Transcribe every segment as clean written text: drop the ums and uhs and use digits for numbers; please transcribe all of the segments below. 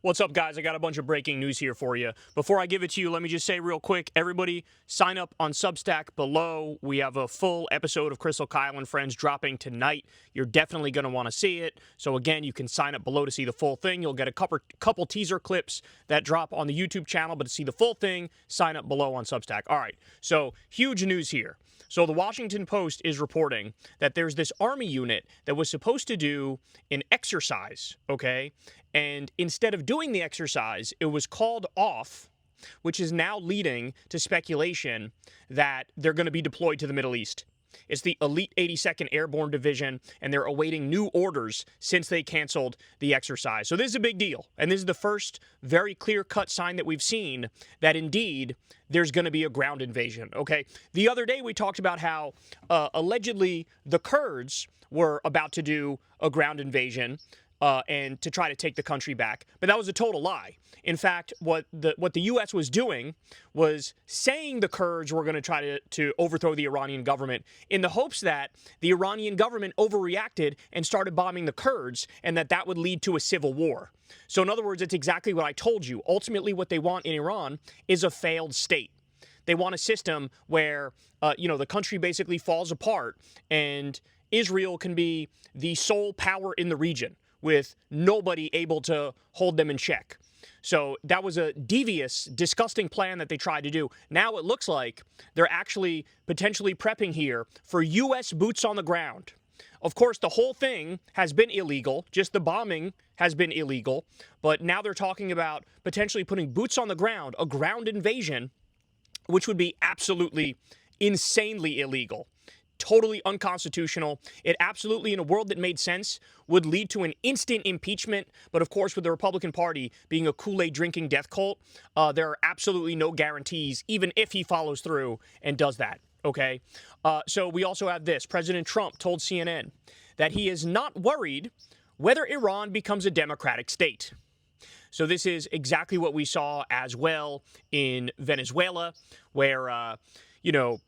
What's up, guys? I got a bunch of breaking news here for you. Before I give it to you, let me just say real quick, everybody sign up on Substack below. We have a full episode of Crystal, Kyle, and Friends dropping tonight. You're definitely going to want to see it. So again, you can sign up below to see the full thing. You'll get a couple teaser clips that drop on the YouTube channel, but to see the full thing, sign up below on Substack. All right, so huge news here. So the Washington Post is reporting that there's this army unit that was supposed to do an exercise, okay? And instead of doing the exercise, it was called off, which is now leading to speculation that they're going to be deployed to the Middle East. It's the Elite 82nd Airborne Division, and they're awaiting new orders since they canceled the exercise. So this is a big deal, and this is the first very clear-cut sign that we've seen that indeed there's going to be a ground invasion, okay? The other day we talked about how allegedly the Kurds were about to do a ground invasion and to try to take the country back. But that was a total lie. In fact, what the U.S. was doing was saying the Kurds were going to try to overthrow the Iranian government in the hopes that the Iranian government overreacted and started bombing the Kurds, and that would lead to a civil war. So in other words, it's exactly what I told you. Ultimately, what they want in Iran is a failed state. They want a system where, the country basically falls apart and Israel can be the sole power in the region, with nobody able to hold them in check. So that was a devious, disgusting plan that they tried to do. Now it looks like they're actually potentially prepping here for U.S. boots on the ground. Of course, the whole thing has been illegal. Just the bombing has been illegal. But now they're talking about potentially putting boots on the ground, a ground invasion, which would be absolutely insanely illegal. Totally unconstitutional. It absolutely, in a world that made sense, would lead to an instant impeachment. But of course, with the Republican Party being a Kool-Aid drinking death cult, there are absolutely no guarantees, even if he follows through and does that. Okay? So we also have this. President Trump told CNN that he is not worried whether Iran becomes a democratic state. So this is exactly what we saw as well in Venezuela, where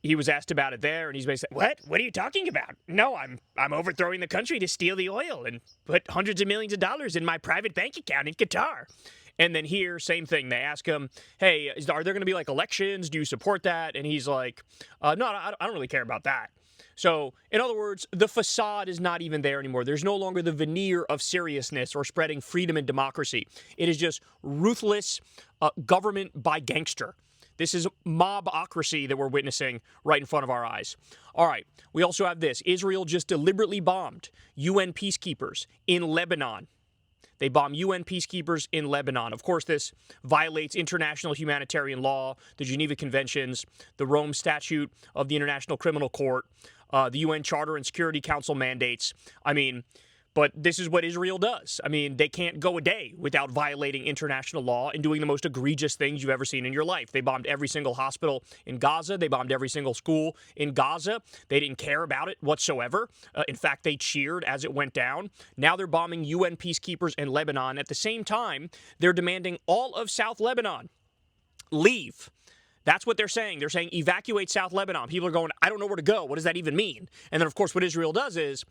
he was asked about it there, and he's basically, what? What are you talking about? No, I'm overthrowing the country to steal the oil and put hundreds of millions of dollars in my private bank account in Qatar. And then here, same thing. They ask him, hey, are there going to be, elections? Do you support that? And he's like, no, I don't really care about that. So, in other words, the facade is not even there anymore. There's no longer the veneer of seriousness or spreading freedom and democracy. It is just ruthless government by gangster. This is mobocracy that we're witnessing right in front of our eyes. All right, we also have this. Israel just deliberately bombed UN peacekeepers in Lebanon. They bombed UN peacekeepers in Lebanon. Of course, this violates international humanitarian law, the Geneva Conventions, the Rome Statute of the International Criminal Court, the UN Charter and Security Council mandates. But this is what Israel does. They can't go a day without violating international law and doing the most egregious things you've ever seen in your life. They bombed every single hospital in Gaza. They bombed every single school in Gaza. They didn't care about it whatsoever. In fact, they cheered as it went down. Now they're bombing UN peacekeepers in Lebanon. At the same time, they're demanding all of South Lebanon leave. That's what they're saying. They're saying evacuate South Lebanon. People are going, I don't know where to go. What does that even mean? And then, of course, what Israel does is,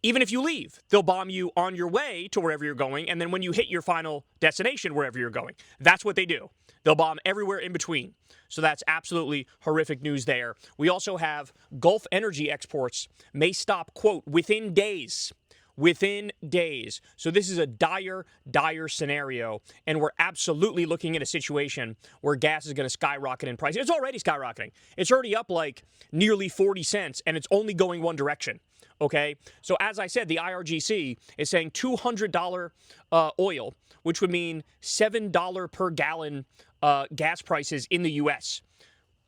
even if you leave, they'll bomb you on your way to wherever you're going, and then when you hit your final destination, wherever you're going. That's what they do. They'll bomb everywhere in between. So that's absolutely horrific news there. We also have Gulf energy exports may stop, quote, within days. Within days. So this is a dire, dire scenario, and we're absolutely looking at a situation where gas is going to skyrocket in price. It's already skyrocketing. It's already up nearly 40 cents, and it's only going one direction. Okay, so as I said, the IRGC is saying $200 oil, which would mean $7 per gallon gas prices in the U.S.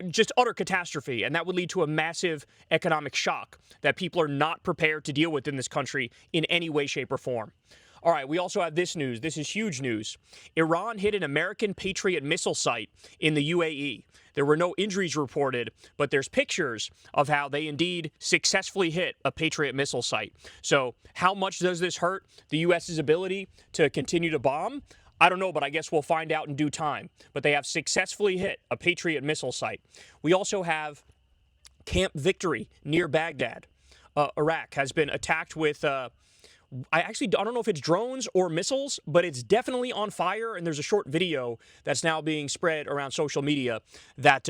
Just utter catastrophe, and that would lead to a massive economic shock that people are not prepared to deal with in this country in any way, shape, or form. All right, we also have this news. This is huge news. Iran hit an American Patriot missile site in the UAE. There were no injuries reported, but there's pictures of how they indeed successfully hit a Patriot missile site. So how much does this hurt the U.S.'s ability to continue to bomb? I don't know, but I guess we'll find out in due time. But they have successfully hit a Patriot missile site. We also have Camp Victory near Baghdad. Iraq has been attacked with I don't know if it's drones or missiles, but it's definitely on fire. And there's a short video that's now being spread around social media that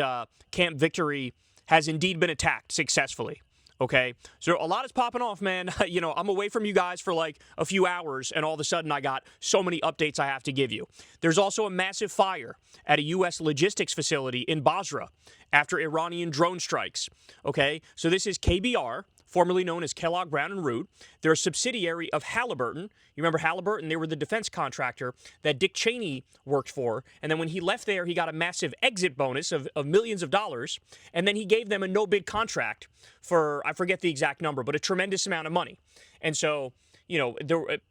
Camp Victory has indeed been attacked successfully. Okay, so a lot is popping off, man. I'm away from you guys for like a few hours, and all of a sudden I got so many updates I have to give you. There's also a massive fire at a U.S. logistics facility in Basra after Iranian drone strikes. Okay, so this is KBR, formerly known as Kellogg Brown and Root. They're a subsidiary of Halliburton. You remember Halliburton? They were the defense contractor that Dick Cheney worked for. And then when he left there, he got a massive exit bonus of millions of dollars. And then he gave them a no-bid contract for, I forget the exact number, but a tremendous amount of money. And so,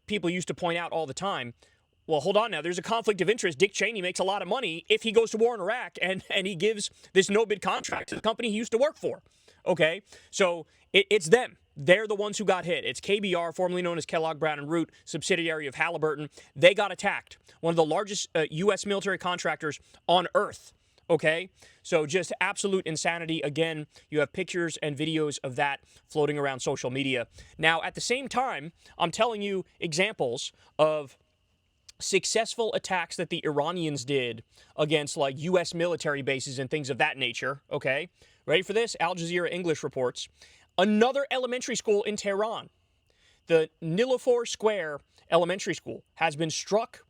people used to point out all the time, well, hold on now. There's a conflict of interest. Dick Cheney makes a lot of money if he goes to war in Iraq and he gives this no-bid contract to the company he used to work for. Okay, so it's them. They're the ones who got hit. It's KBR, formerly known as Kellogg Brown and Root, subsidiary of Halliburton. They got attacked. One of the largest U.S. military contractors on Earth. Okay, so just absolute insanity. Again, you have pictures and videos of that floating around social media. Now, at the same time, I'm telling you examples of successful attacks that the Iranians did against like U.S. military bases and things of that nature. Okay, ready for this? Al Jazeera English reports another elementary school in Tehran, the Niloufar Square Elementary School, has been struck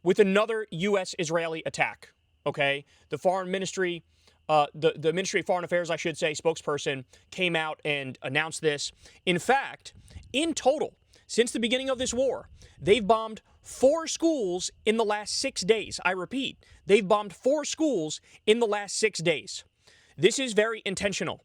with another U.S.-Israeli attack. Okay, the Foreign Ministry, the Ministry of Foreign Affairs, I should say, spokesperson came out and announced this. In fact, in total, since the beginning of this war, they've bombed 4 schools in the last 6 days. I repeat, they've bombed 4 schools in the last 6 days. This is very intentional.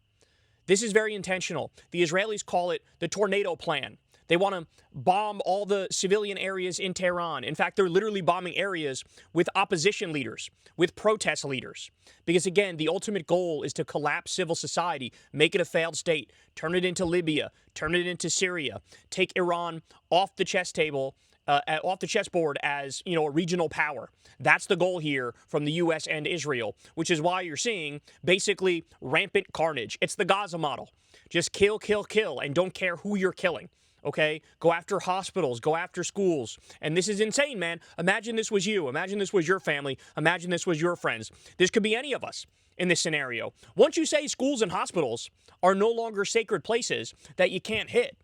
This is very intentional. The Israelis call it the tornado plan. They want to bomb all the civilian areas in Tehran. In fact, they're literally bombing areas with opposition leaders, with protest leaders. Because again, the ultimate goal is to collapse civil society, make it a failed state, turn it into Libya, turn it into Syria, take Iran off the chess table, off the chessboard as, a regional power. That's the goal here from the U.S. and Israel, which is why you're seeing basically rampant carnage. It's the Gaza model. Just kill, kill, kill, and don't care who you're killing. Okay? Go after hospitals, go after schools. And this is insane, man. Imagine this was you. Imagine this was your family. Imagine this was your friends. This could be any of us in this scenario. Once you say schools and hospitals are no longer sacred places that you can't hit,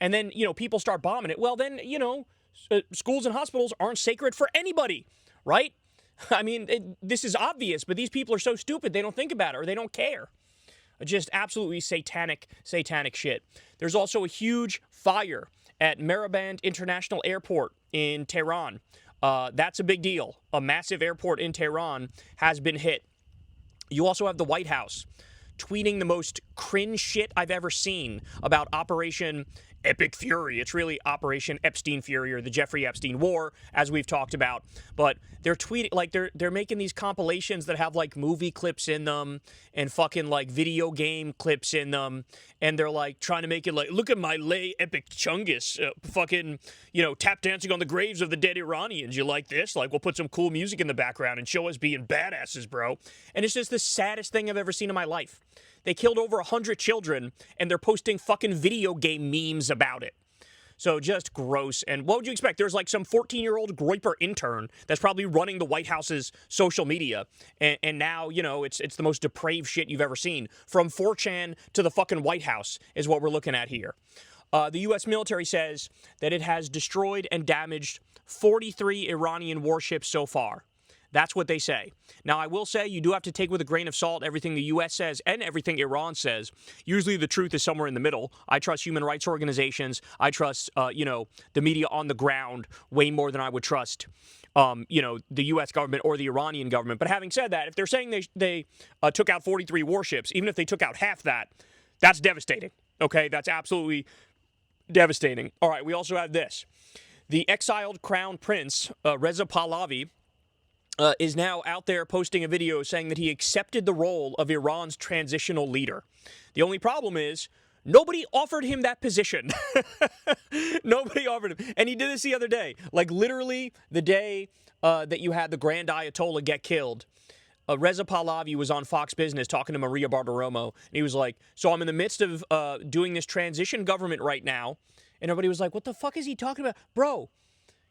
and then, people start bombing it, well, then, schools and hospitals aren't sacred for anybody, right? I mean, this is obvious, but these people are so stupid they don't think about it or they don't care. Just absolutely satanic shit. There's also a huge fire at Mariband International Airport in Tehran. That's a big deal. A massive airport in Tehran has been hit. You also have the White House tweeting the most cringe shit I've ever seen about Operation Epic Fury. It's really Operation Epstein Fury, or the Jeffrey Epstein War, as we've talked about. But they're tweeting, like, they're making these compilations that have, like, movie clips in them and fucking, like, video game clips in them. And they're, like, trying to make it like, look at my lay epic chungus, fucking, tap dancing on the graves of the dead Iranians. You like this? Like, we'll put some cool music in the background and show us being badasses, bro. And it's just the saddest thing I've ever seen in my life. They killed over 100 children, and they're posting fucking video game memes about it. So just gross. And what would you expect? There's like some 14-year-old Groyper intern that's probably running the White House's social media. And now, it's the most depraved shit you've ever seen. From 4chan to the fucking White House is what we're looking at here. The U.S. military says that it has destroyed and damaged 43 Iranian warships so far. That's what they say. Now, I will say you do have to take with a grain of salt everything the U.S. says and everything Iran says. Usually the truth is somewhere in the middle. I trust human rights organizations. I trust, the media on the ground way more than I would trust, the U.S. government or the Iranian government. But having said that, if they're saying they took out 43 warships, even if they took out half that, that's devastating. Okay, that's absolutely devastating. All right, we also have this. The exiled crown prince, Reza Pahlavi, is now out there posting a video saying that he accepted the role of Iran's transitional leader. The only problem is nobody offered him that position. Nobody offered him. And he did this the other day. Like literally the day that you had the Grand Ayatollah get killed, Reza Pahlavi was on Fox Business talking to Maria Bartiromo. And he was like, so I'm in the midst of doing this transition government right now. And everybody was like, what the fuck is he talking about? Bro,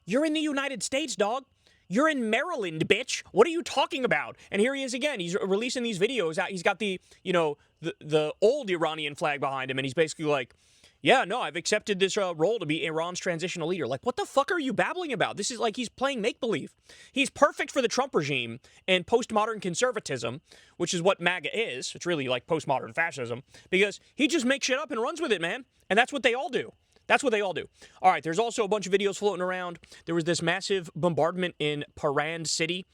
you're in the United States, dog. You're in Maryland, bitch. What are you talking about? And here he is again. He's releasing these videos. He's got the old Iranian flag behind him, and he's basically like, yeah, no, I've accepted this role to be Iran's transitional leader. Like, what the fuck are you babbling about? This is like he's playing make-believe. He's perfect for the Trump regime and postmodern conservatism, which is what MAGA is. It's really like postmodern fascism, because he just makes shit up and runs with it, man. And that's what they all do. That's what they all do. All right, there's also a bunch of videos floating around. There was this massive bombardment in Paran City,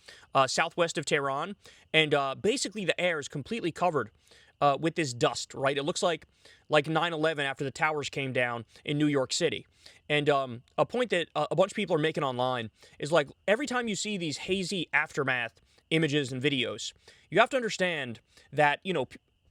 southwest of Tehran, and basically the air is completely covered with this dust, right? It looks like 9/11 after the towers came down in New York City. And a point that a bunch of people are making online is like every time you see these hazy aftermath images and videos, you have to understand that,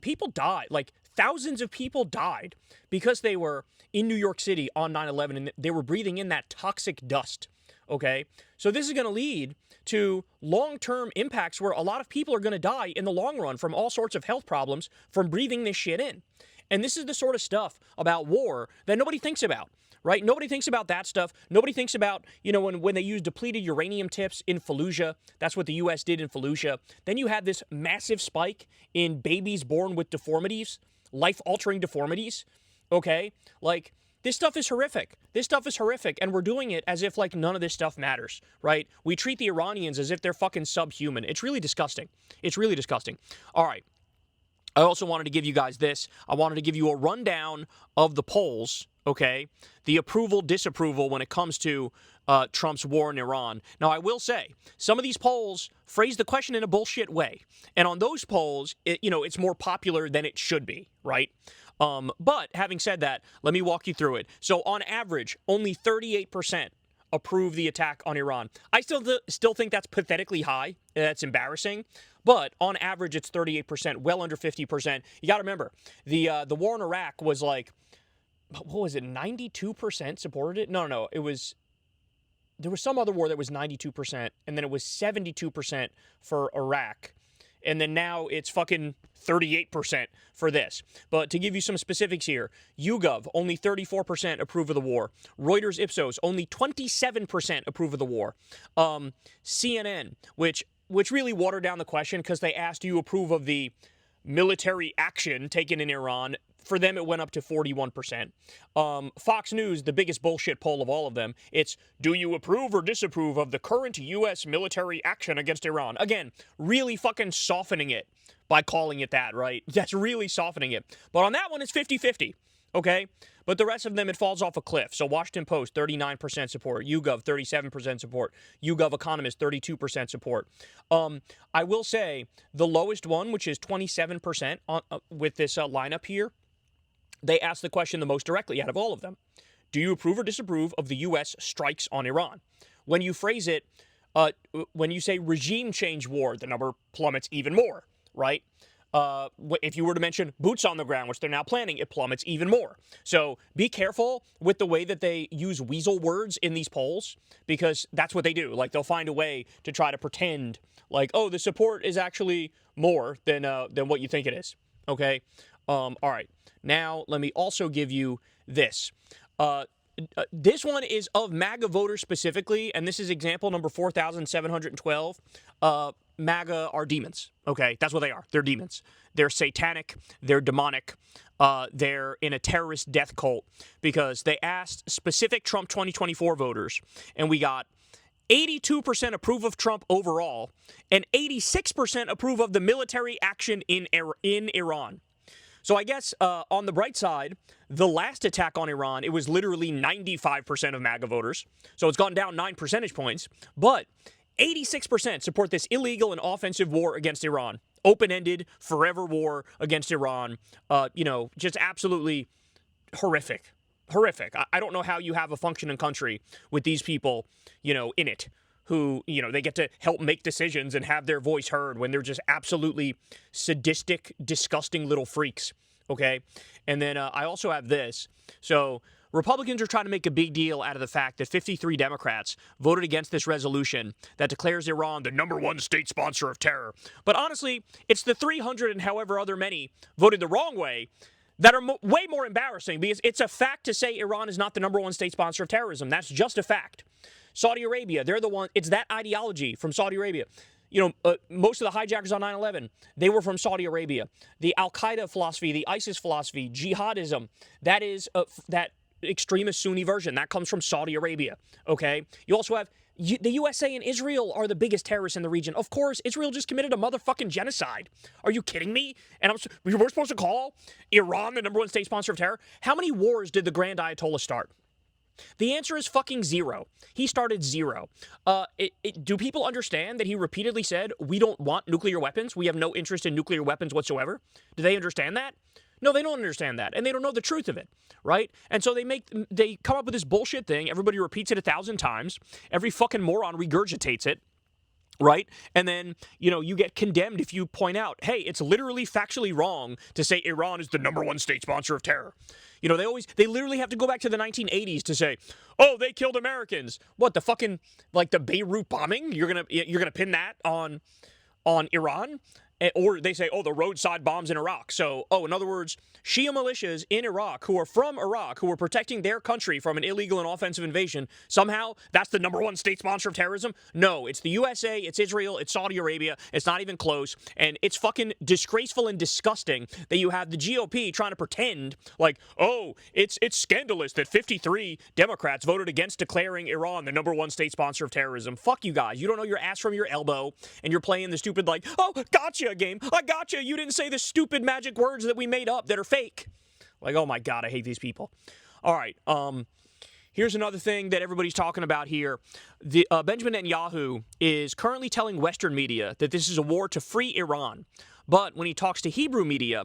people died. Like thousands of people died because they were in New York City on 9/11 and they were breathing in that toxic dust. Okay? So this is going to lead to long-term impacts where a lot of people are going to die in the long run from all sorts of health problems from breathing this shit in. And this is the sort of stuff about war that nobody thinks about, right? Nobody thinks about that stuff. Nobody thinks about, when they use depleted uranium tips in Fallujah. That's what the U.S. did in Fallujah. Then you had this massive spike in babies born with deformities, life-altering deformities, okay? Like, this stuff is horrific. This stuff is horrific, and we're doing it as if, like, none of this stuff matters, right? We treat the Iranians as if they're fucking subhuman. It's really disgusting. It's really disgusting. All right. I also wanted to give you guys this. I wanted to give you a rundown of the polls, okay? The approval, disapproval when it comes to Trump's war in Iran. Now, I will say, some of these polls phrase the question in a bullshit way. And on those polls, it's more popular than it should be, right? But having said that, let me walk you through it. So on average, only 38% approve the attack on Iran. I still think that's pathetically high. That's embarrassing. But on average, it's 38%, well under 50%. You got to remember, the war in Iraq was like, what was it, 92% supported it? No, it was, there was some other war that was 92%, and then it was 72% for Iraq. And then now it's fucking 38% for this. But to give you some specifics here, YouGov, only 34% approve of the war. Reuters Ipsos, only 27% approve of the war. CNN, which really watered down the question because they asked, do you approve of the military action taken in Iran? For them, it went up to 41%. Fox News, the biggest bullshit poll of all of them, it's, do you approve or disapprove of the current U.S. military action against Iran? Again, really fucking softening it by calling it that, right? That's really softening it. But on that one, it's 50-50, okay? But the rest of them, it falls off a cliff. So Washington Post, 39% support. YouGov, 37% support. YouGov Economist, 32% support. I will say the lowest one, which is 27% with this lineup here, they asked the question the most directly out of all of them. Do you approve or disapprove of the U.S. strikes on Iran? When you phrase it, when you say regime change war, the number plummets even more, right? If you were to mention boots on the ground, which they're now planning, it plummets even more. So be careful with the way that they use weasel words in these polls, because that's what they do. Like, they'll find a way to try to pretend like, oh, the support is actually more than what you think it is. Okay? All right. Now, let me also give you this. This one is of MAGA voters specifically, and this is example number 4,712. MAGA are demons, okay? That's what they are. They're demons. They're satanic. They're demonic. They're in a terrorist death cult because they asked specific Trump 2024 voters, and we got 82% approve of Trump overall, and 86% approve of the military action in Iran. So I guess on the bright side, the last attack on Iran, it was literally 95% of MAGA voters. So it's gone down 9 percentage points. But 86% support this illegal and offensive war against Iran. Open-ended, forever war against Iran. Just absolutely horrific. Horrific. I don't know how you have a functioning country with these people, in it, who, they get to help make decisions and have their voice heard when they're just absolutely sadistic, disgusting little freaks, okay? And then I also have this. So Republicans are trying to make a big deal out of the fact that 53 Democrats voted against this resolution that declares Iran the #1 state sponsor of terror. But honestly, it's the 300 and however other many voted the wrong way that are way more embarrassing, because it's a fact to say Iran is not the number one state sponsor of terrorism. That's just a fact. Saudi Arabia, they're the one. It's that ideology from Saudi Arabia. Most of the hijackers on 9/11, they were from Saudi Arabia. The Al-Qaeda philosophy, the ISIS philosophy, jihadism, that is that extremist Sunni version. That comes from Saudi Arabia, okay? You also have the USA and Israel are the biggest terrorists in the region. Of course, Israel just committed a motherfucking genocide. Are you kidding me? And we're supposed to call Iran the number one state sponsor of terror? How many wars did the Grand Ayatollah start? The answer is fucking zero. He started zero. Do people understand that he repeatedly said, we don't want nuclear weapons? We have no interest in nuclear weapons whatsoever? Do they understand that? No, they don't understand that, and they don't know the truth of it, right? And so they come up with this bullshit thing. Everybody repeats it 1,000 times. Every fucking moron regurgitates it, right? And then, you get condemned if you point out, hey, it's literally factually wrong to say Iran is the number one state sponsor of terror. They literally have to go back to the 1980s to say, oh, they killed Americans. What, the fucking, like the Beirut bombing? You're gonna pin that on Iran? Or they say, oh, the roadside bombs in Iraq. So, in other words, Shia militias in Iraq who are from Iraq, who are protecting their country from an illegal and offensive invasion, somehow that's the number one state sponsor of terrorism? No, it's the USA, it's Israel, it's Saudi Arabia. It's not even close. And it's fucking disgraceful and disgusting that you have the GOP trying to pretend like, oh, it's scandalous that 53 Democrats voted against declaring Iran the number one state sponsor of terrorism. Fuck you guys. You don't know your ass from your elbow, and you're playing the stupid like, oh, gotcha game. I gotcha. You didn't say the stupid magic words that we made up that are fake. Like, oh my God, I hate these people. All right. Here's another thing that everybody's talking about here. Benjamin Netanyahu is currently telling Western media that this is a war to free Iran. But when he talks to Hebrew media,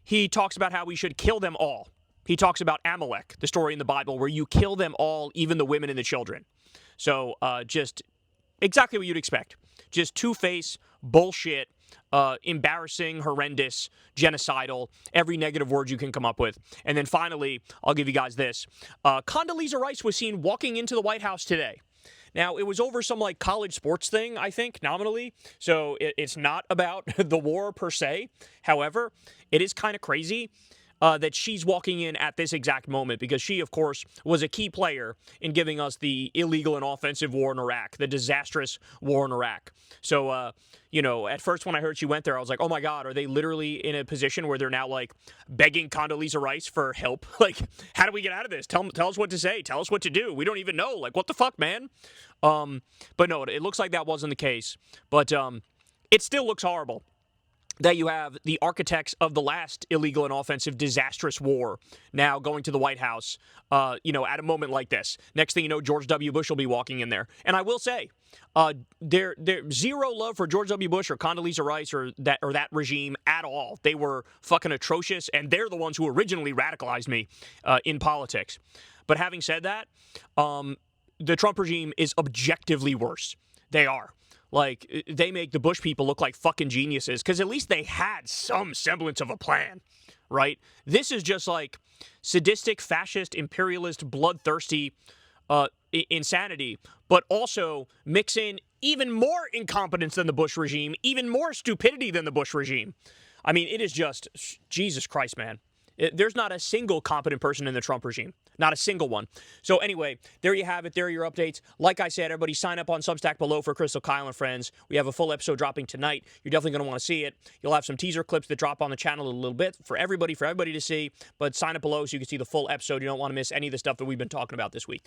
he talks about how we should kill them all. He talks about Amalek, the story in the Bible where you kill them all, even the women and the children. So just exactly what you'd expect. Just two-face bullshit. Embarrassing, horrendous, genocidal, every negative word you can come up with. And then finally, I'll give you guys this. Condoleezza Rice was seen walking into the White House today. Now, it was over some like college sports thing, I think, nominally. So it's not about the war per se. However, it is kind of crazy that she's walking in at this exact moment, because she, of course, was a key player in giving us the illegal and offensive war in Iraq, the disastrous war in Iraq. So, at first when I heard she went there, I was like, oh my God, are they literally in a position where they're now like begging Condoleezza Rice for help? Like, how do we get out of this? Tell us what to say. Tell us what to do. We don't even know. Like, what the fuck, man? But no, it looks like that wasn't the case. But it still looks horrible that you have the architects of the last illegal and offensive disastrous war now going to the White House, at a moment like this. Next thing you know, George W. Bush will be walking in there. And I will say, there's zero love for George W. Bush or Condoleezza Rice or that regime at all. They were fucking atrocious, and they're the ones who originally radicalized me in politics. But having said that, the Trump regime is objectively worse. They are. Like, they make the Bush people look like fucking geniuses, because at least they had some semblance of a plan, right? This is just like sadistic, fascist, imperialist, bloodthirsty insanity, but also mix in even more incompetence than the Bush regime, even more stupidity than the Bush regime. I mean, it is just, Jesus Christ, man. There's not a single competent person in the Trump regime. Not a single one. So anyway, there you have it. There are your updates. Like I said, everybody sign up on Substack below for Crystal, Kyle, and Friends. We have a full episode dropping tonight. You're definitely going to want to see it. You'll have some teaser clips that drop on the channel in a little bit for everybody to see. But sign up below so you can see the full episode. You don't want to miss any of the stuff that we've been talking about this week.